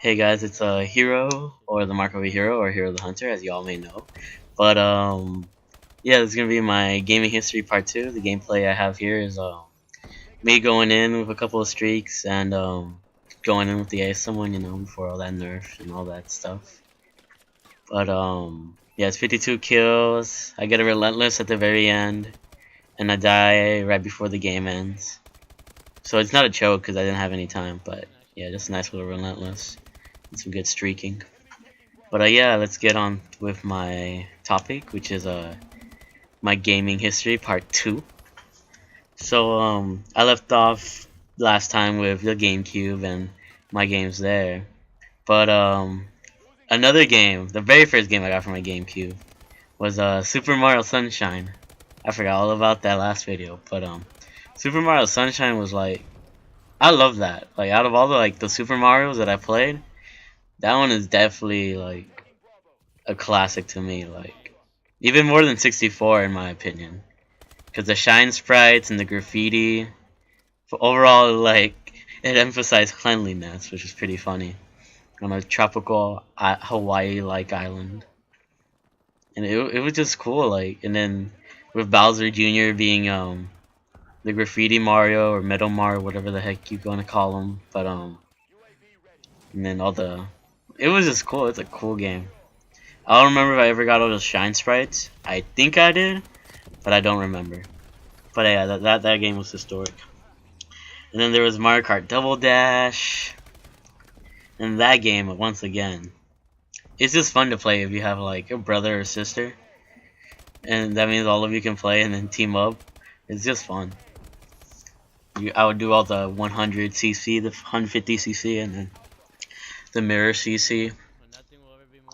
Hey guys, it's Hero or TheMarkOfAHero or HeroTheHunter, as you all may know. But yeah, this is gonna be my gaming history part two. The gameplay I have here is me going in with a couple of streaks and going in with the ace someone, before all that nerf and all that stuff. But yeah, it's 52 kills. I get a relentless at the very end, and I die right before the game ends. So it's not a choke because I didn't have any time, but yeah, just a nice little relentless and some good streaking. But yeah, let's get on with my topic, which is my gaming history part 2. So I left off last time with the GameCube and my games there. But another game, the very first game I got from my GameCube was Super Mario Sunshine. I forgot all about that last video, but Super Mario Sunshine was like, I love that. Like, out of all the Super Marios that I played, that one is definitely like a classic to me, like even more than 64 in my opinion, because the shine sprites and the graffiti, overall, like, it emphasized cleanliness, which is pretty funny on a tropical Hawaii-like island, and it was just cool. Like, and then with Bowser Jr. being the graffiti Mario or Metal Mario, whatever the heck you gonna call him, but and then it was just cool. It's a cool game. I don't remember if I ever got all those shine sprites. I think I did, but I don't remember. But yeah, that game was historic. And then there was Mario Kart Double Dash. And that game, once again, it's just fun to play if you have like a brother or sister. And that means all of you can play and then team up. It's just fun. I would do all the 100cc, the 150cc, and then the mirror cc.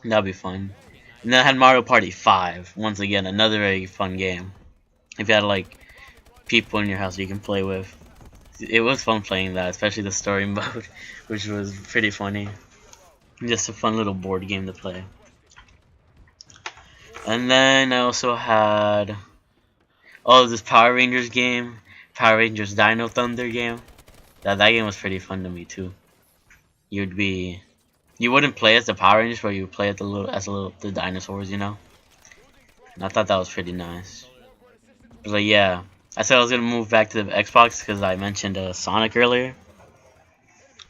That'd be fun. And then I had Mario Party 5. Once again, another very fun game. If you had like people in your house you can play with, it was fun playing that, especially the story mode, which was pretty funny. Just a fun little board game to play. And then I also had this Power Rangers game, Power Rangers Dino Thunder game. That game was pretty fun to me too. You wouldn't play as the Power Rangers, but you would play as the dinosaurs, And I thought that was pretty nice. But yeah, I said I was gonna move back to the Xbox because I mentioned Sonic earlier.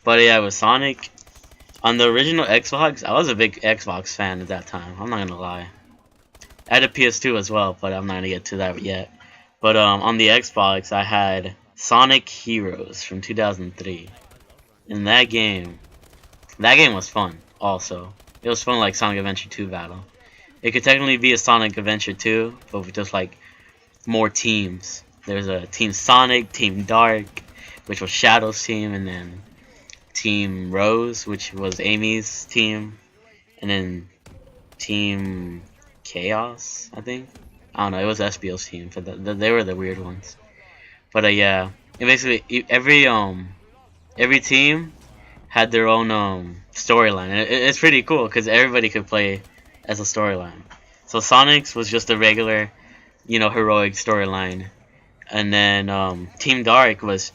But yeah, with Sonic on the original Xbox, I was a big Xbox fan at that time. I'm not gonna lie. I had a PS2 as well, but I'm not gonna get to that yet. But on the Xbox, I had Sonic Heroes from 2003, and that game was fun. Also, it was fun like Sonic Adventure 2 battle. It could technically be a Sonic Adventure 2, but with just like more teams. There's a Team Sonic, Team Dark, which was Shadow's team, and then Team Rose, which was Amy's team, and then Team Chaos, I think. I don't know, it was SBO's team, but they were the weird ones. But yeah, and basically every team had their own storyline. It's pretty cool because everybody could play as a storyline. So Sonic's was just a regular, heroic storyline, and then Team Dark was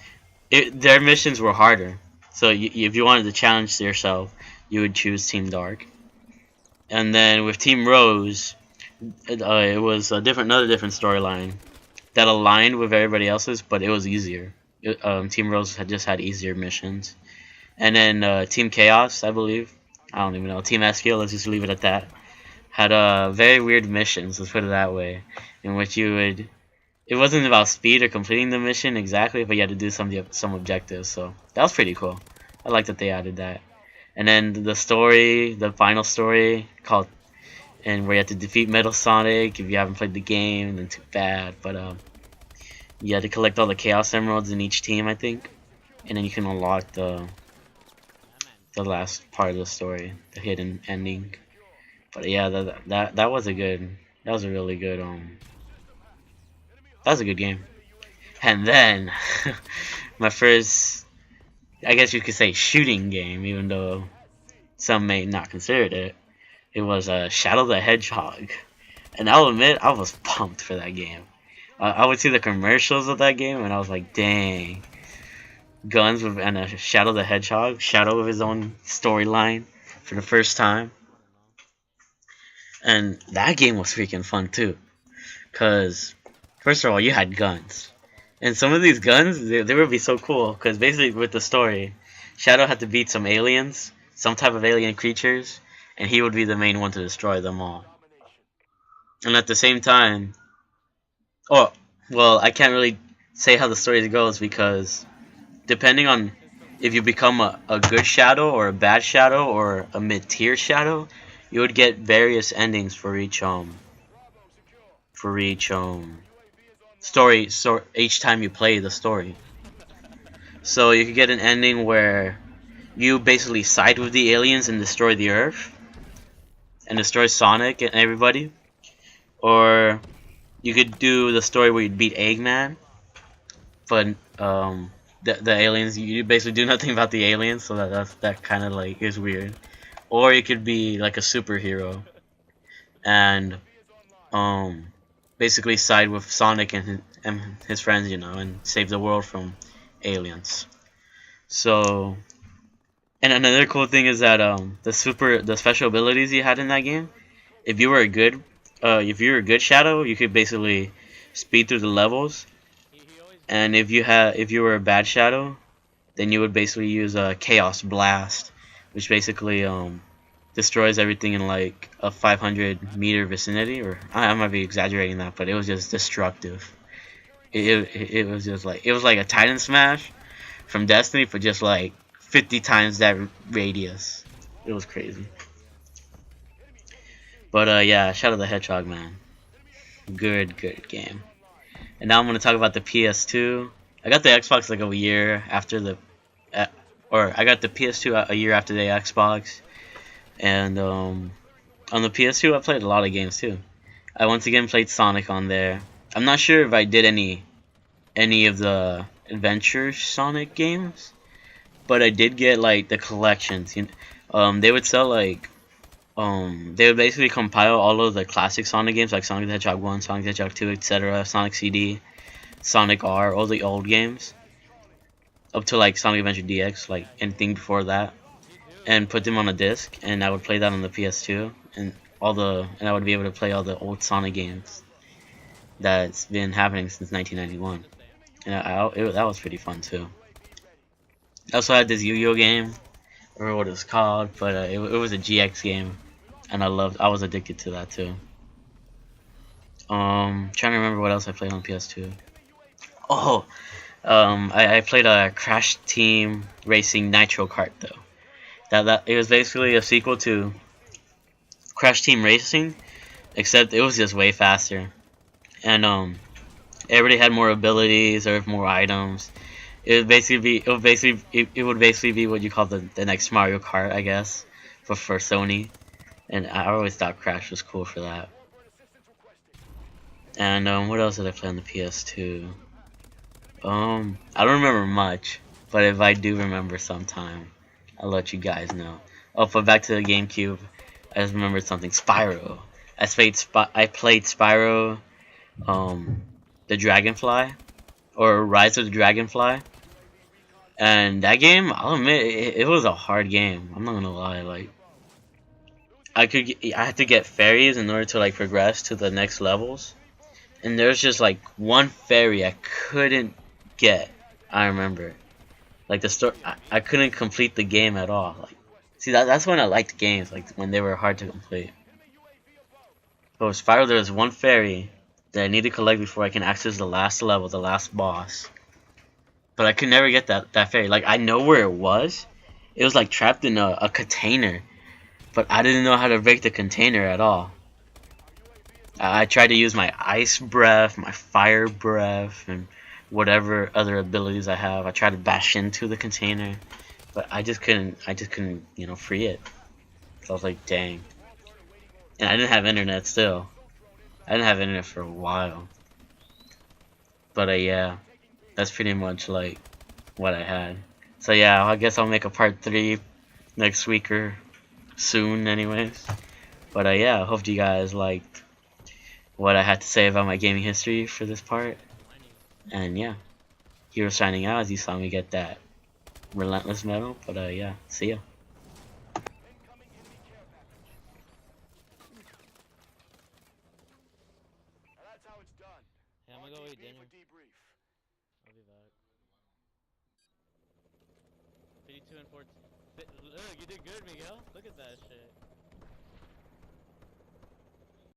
their missions were harder. So if you wanted to challenge yourself, you would choose Team Dark. And then with Team Rose, it was another different storyline that aligned with everybody else's, but it was easier. Team Rose just had easier missions. And then Team Chaos, I believe, I don't even know, Team SQ, let's just leave it at that, had very weird missions, let's put it that way, in which it wasn't about speed or completing the mission exactly, but you had to do some objectives, so that was pretty cool. I like that they added that. And then the final story, where you have to defeat Metal Sonic. If you haven't played the game, then too bad, but you had to collect all the Chaos Emeralds in each team, I think, and then you can unlock the last part of the story, the hidden ending. But yeah, that was a really good that was a good game. And then my first, I guess you could say, shooting game, even though some may not consider it. It was Shadow the Hedgehog, and I'll admit I was pumped for that game. I would see the commercials of that game, and I was like, dang, guns with and a Shadow the Hedgehog, Shadow with his own storyline for the first time. And that game was freaking fun too, cause first of all you had guns, and some of these guns they would be so cool. Cause basically with the story, Shadow had to beat some aliens, some type of alien creatures, and he would be the main one to destroy them all. And at the same time, oh well, I can't really say how the story goes because depending on if you become a good shadow or a bad shadow or a mid-tier shadow, you would get various endings for each story, so each time you play the story. So you could get an ending where you basically side with the aliens and destroy the Earth and destroy Sonic and everybody, or you could do the story where you beat Eggman, but the aliens, you basically do nothing about the aliens, so that kind of like is weird. Or you could be like a superhero and basically side with Sonic and his friends, you know, and save the world from aliens. So, and another cool thing is that the special abilities you had in that game, if you were a good shadow, you could basically speed through the levels. And if you were a bad shadow, then you would basically use a Chaos Blast, which basically destroys everything in like a 500-meter vicinity. Or I might be exaggerating that, but it was just destructive. It was just like it was like a Titan Smash from Destiny, for just like 50 times that radius. It was crazy. But yeah, Shadow the Hedgehog, man, good game. And now I'm gonna talk about the PS2. I got the Xbox like a year after or I got the PS2 a year after the Xbox, and on the PS2 I played a lot of games too. I once again played Sonic on there. I'm not sure if I did any of the Adventure Sonic games, but I did get like the collections. They would sell like they would basically compile all of the classic Sonic games like Sonic the Hedgehog 1, Sonic the Hedgehog 2, etc., Sonic CD, Sonic R, all the old games, up to like Sonic Adventure DX, like anything before that, and put them on a disc, and I would play that on the PS2, and I would be able to play all the old Sonic games that's been happening since 1991, and that was pretty fun too. I also had this Yu-Gi-Oh game, I don't remember what it was called, but it was a GX game, and I was addicted to that too. Trying to remember what else I played on PS2. Oh, I played a Crash Team Racing Nitro Kart though. That it was basically a sequel to Crash Team Racing, except it was just way faster, and everybody had more abilities or more items. It would basically be what you call the next Mario Kart, I guess, for Sony. And I always thought Crash was cool for that. And what else did I play on the PS2? I don't remember much, but if I do remember sometime, I'll let you guys know. Oh, but back to the GameCube, I just remembered something. Spyro. I played Spyro, the Dragonfly, or Rise of the Dragonfly. And that game, I'll admit, it was a hard game. I'm not gonna lie. Like, I had to get fairies in order to like progress to the next levels. And there's just like one fairy I couldn't get. I remember, like the story, I couldn't complete the game at all. Like, see that's when I liked games, like when they were hard to complete. But with Spyro, there was one fairy that I need to collect before I can access the last level, the last boss. But I could never get that fairy. Like, I know where it was. It was like trapped in a container, but I didn't know how to break the container at all. I tried to use my ice breath, my fire breath, and whatever other abilities I have. I tried to bash into the container, but I just couldn't, you know, free it. So I was like, dang. And I didn't have internet still. I didn't have internet for a while. But yeah, that's pretty much like what I had. So yeah, I guess I'll make a part 3 next week or soon anyways. But yeah, I hope you guys liked what I had to say about my gaming history for this part. And yeah, Hero signing out as you saw me get that relentless metal. But yeah, see ya. Hey, I'm gonna go eat dinner. I'll be back. 52 and 14. Look, you did good, Miguel. Look at that shit.